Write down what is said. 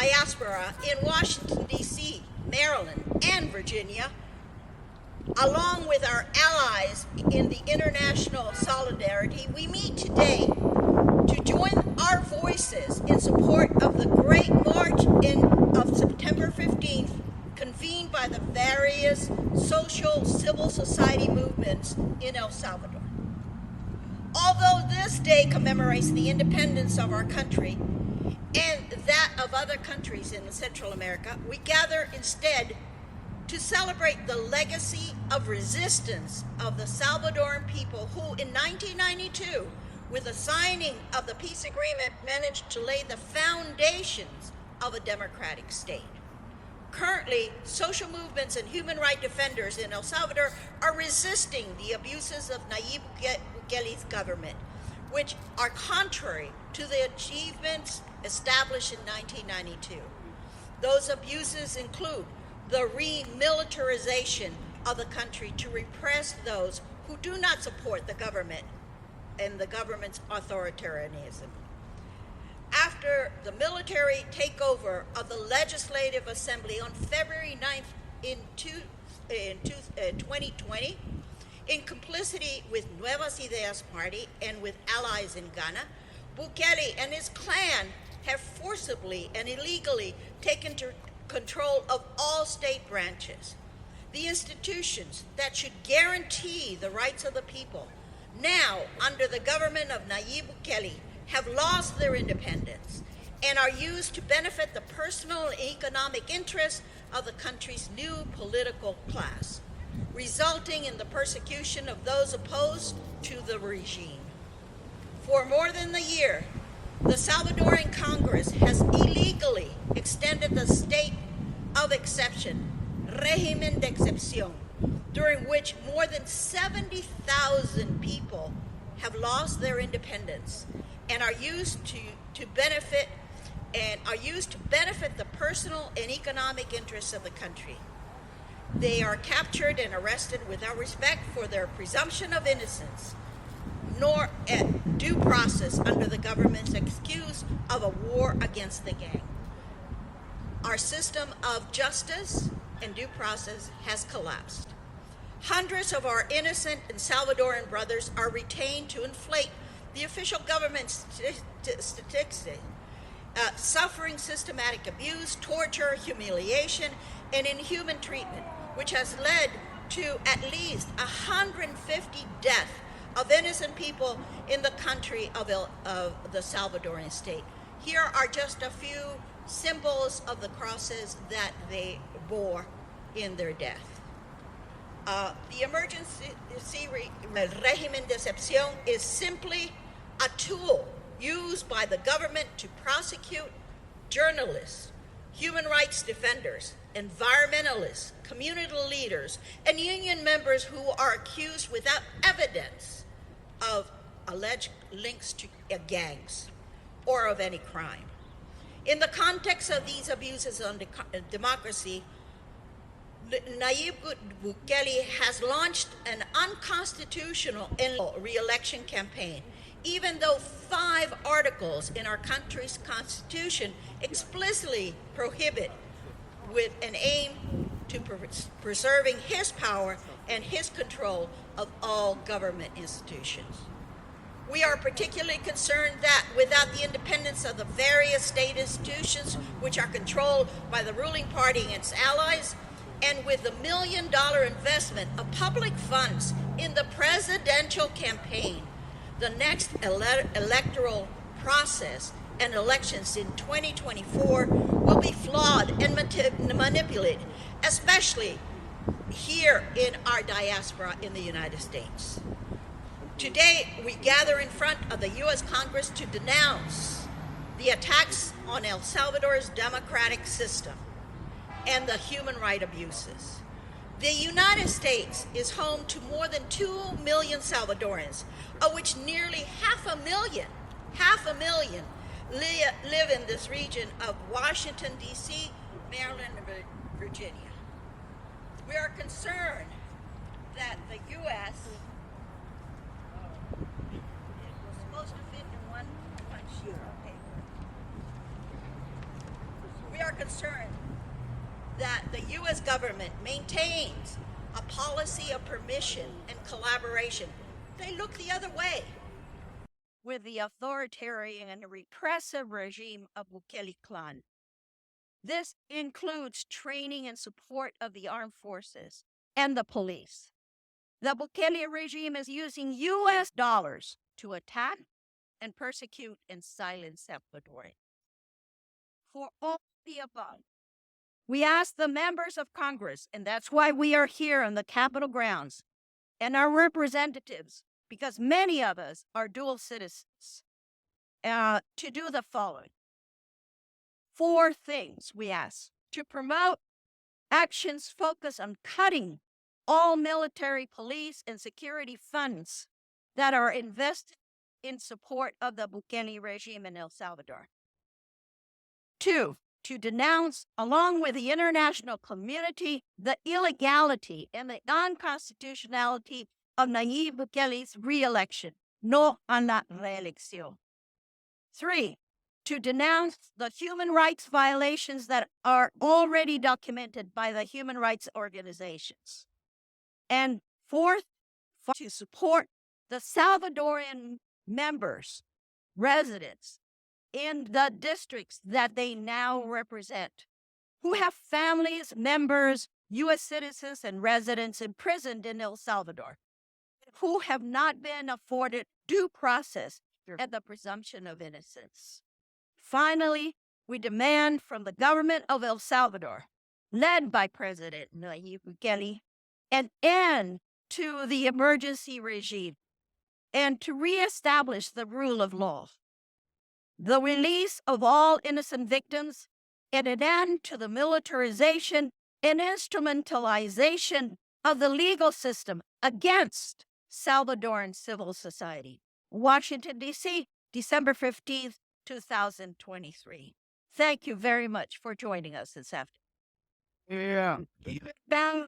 diaspora in Washington, D.C., Maryland, and Virginia, along with our allies in the international solidarity, we meet today to join our voices in support of the Great March of September 15th, convened by the various social civil society movements in El Salvador. Although this day commemorates the independence of our country and that of other countries in Central America, we gather instead to celebrate the legacy of resistance of the Salvadoran people who, in 1992, with the signing of the peace agreement, managed to lay the foundations of a democratic state. Currently, social movements and human rights defenders in El Salvador are resisting the abuses of Nayib Bukele's government, which are contrary to the achievements established in 1992. Those abuses include the remilitarization of the country to repress those who do not support the government and the government's authoritarianism. After the military takeover of the Legislative Assembly on February 9th in 2020, in complicity with Nuevas Ideas Party and with allies in Ghana, Bukele and his clan have forcibly and illegally taken control of all state branches. The institutions that should guarantee the rights of the people, now under the government of Nayib Bukele, have lost their independence and are used to benefit the personal and economic interests of the country's new political class, resulting in the persecution of those opposed to the regime. For more than a year, the Salvadoran Congress has illegally extended the state of exception, régimen de excepción, during which more than 70,000 people have lost their independence and are used to benefit the personal and economic interests of the country. They are captured and arrested without respect for their presumption of innocence, nor at due process under the government's excuse of a war against the gang. Our system of justice and due process has collapsed. Hundreds of our innocent and Salvadoran brothers are retained to inflate the official government's statistics, suffering systematic abuse, torture, humiliation, and inhuman treatment, which has led to at least 150 deaths of innocent people in the country of the Salvadoran state. Here are just a few symbols of the crosses that they bore in their death. The emergency régimen de excepción is simply a tool used by the government to prosecute journalists, human rights defenders, environmentalists, community leaders, and union members who are accused without evidence of alleged links to gangs or of any crime. In the context of these abuses on democracy, Nayib Bukele has launched an unconstitutional re-election campaign, even though 5 articles in our country's constitution explicitly prohibit, with an aim to preserving his power and his control of all government institutions. We are particularly concerned that without the independence of the various state institutions, which are controlled by the ruling party and its allies, and with the $1 million investment of public funds in the presidential campaign, the next electoral process and elections in 2024 will be flawed and manipulated, especially here in our diaspora in the United States. Today, we gather in front of the U.S. Congress to denounce the attacks on El Salvador's democratic system and the human rights abuses. The United States is home to more than 2 million Salvadorans, of which nearly half a million live in this region of Washington, D.C., Maryland, and Virginia. We are concerned that the U.S. was supposed to fit in one sheet of paper. We concerned that the U.S. government maintains a policy of permission and collaboration, they look the other way with the authoritarian and repressive regime of Bukele clan. This includes training and support of the armed forces and the police. The Bukele regime is using U.S. dollars to attack and persecute and silence Salvador. For all the above, we ask the members of Congress, and that's why we are here on the Capitol grounds, and our representatives, because many of us are dual citizens, to do the following. 4 things we ask: to promote actions focused on cutting all military, police, and security funds that are invested in support of the Bukele regime in El Salvador. 2, to denounce, along with the international community, the illegality and the unconstitutionality of Nayib Bukele's re-election. No a la reelección. 3, to denounce the human rights violations that are already documented by the human rights organizations. And 4th, to support the Salvadoran members, residents in the districts that they now represent, who have families, members, U.S. citizens, and residents imprisoned in El Salvador, who have not been afforded due process and the presumption of innocence. Finally, we demand from the government of El Salvador, led by President Nayib Bukele, an end to the emergency regime and to reestablish the rule of law, the release of all innocent victims, and an end to the militarization and instrumentalization of the legal system against Salvadoran civil society. Washington, D.C., December 15th, 2023. Thank you very much for joining us this afternoon. Yeah.